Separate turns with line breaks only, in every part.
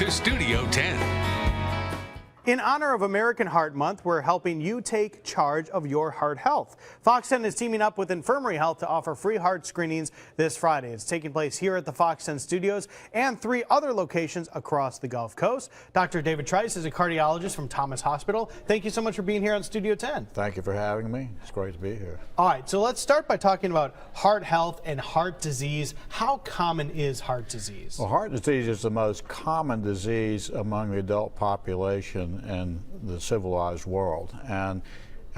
to Studio 10.
In honor of American Heart Month, we're helping you take charge of your heart health. Fox 10 is teaming up with Infirmary Health to offer free heart screenings this Friday. It's taking place here at the Fox 10 studios and 3 other locations across the Gulf Coast. Dr. David Trice is a cardiologist from Thomas Hospital. Thank you so much for being here on Studio 10.
Thank you for having me. It's great to be here.
All right, so let's start by talking about heart health and heart disease. How common is heart disease?
Well, heart disease is the most common disease among the adult population in the civilized world. And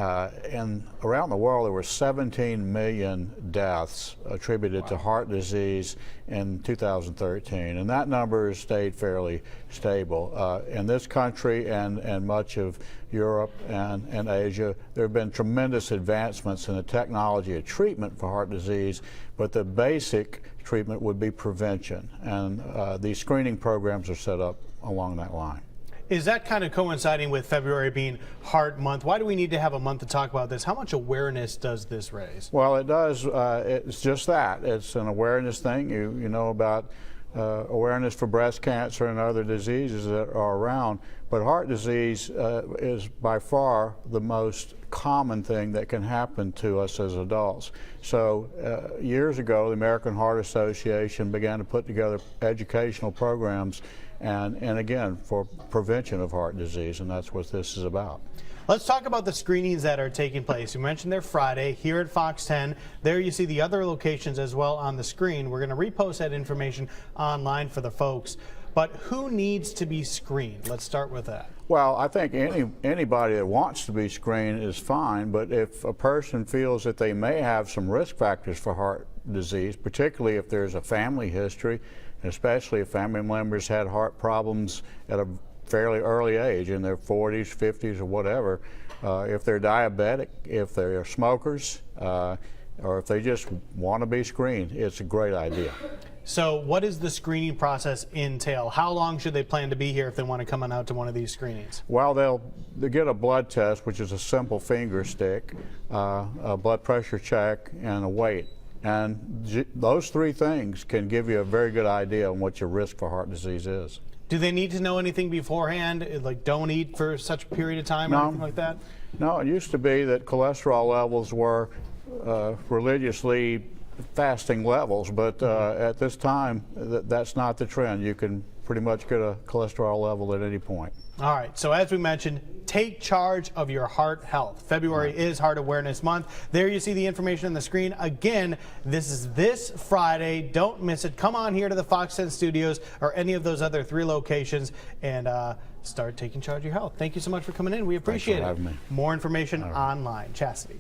around the world, there were 17 million deaths attributed to heart disease in 2013, and that number has stayed fairly stable. In this country and much of Europe and Asia, there have been tremendous advancements in the technology of treatment for heart disease, but the basic treatment would be prevention, and these screening programs are set up along that line.
Is that kind of coinciding with February being Heart Month? Why do we need to have a month to talk about this? How much awareness does this raise?
Well, it does. It's just that. It's an awareness thing. You know about awareness for breast cancer and other diseases that are around, but heart disease is by far the most common thing that can happen to us as adults. So years ago, the American Heart Association began to put together educational programs and again, for prevention of heart disease, and that's what this is about.
Let's talk about the screenings that are taking place. You mentioned they're Friday here at Fox 10. There you see the other locations as well on the screen. We're going to repost that information online for the folks. But who needs to be screened? Let's start with that.
Well, I think anybody that wants to be screened is fine, but if a person feels that they may have some risk factors for heart disease, particularly if there's a family history, especially if family members had heart problems at a fairly early age, in their 40s, 50s, or whatever, if they're diabetic, if they're smokers, or if they just want to be screened, it's a great idea.
So what does the screening process entail? How long should they plan to be here if they want to come on out to one of these screenings?
Well, they'll get a blood test, which is a simple finger stick, a blood pressure check, and a weight. And those 3 things can give you a very good idea on what your risk for heart disease is.
Do they need to know anything beforehand, like don't eat for such a period of time or anything like that?
No, it used to be that cholesterol levels were religiously fasting levels, but at this time, that's not the trend. You can pretty much get a cholesterol level at any point.
All right, so as we mentioned, take charge of your heart health. February is Heart Awareness Month. There you see the information on the screen. Again, this is this Friday. Don't miss it. Come on here to the Fox 10 studios or any of those other 3 locations and start taking charge of your health. Thank you so much for coming in. We appreciate it.
Thanks for having me.
More information online. Chastity.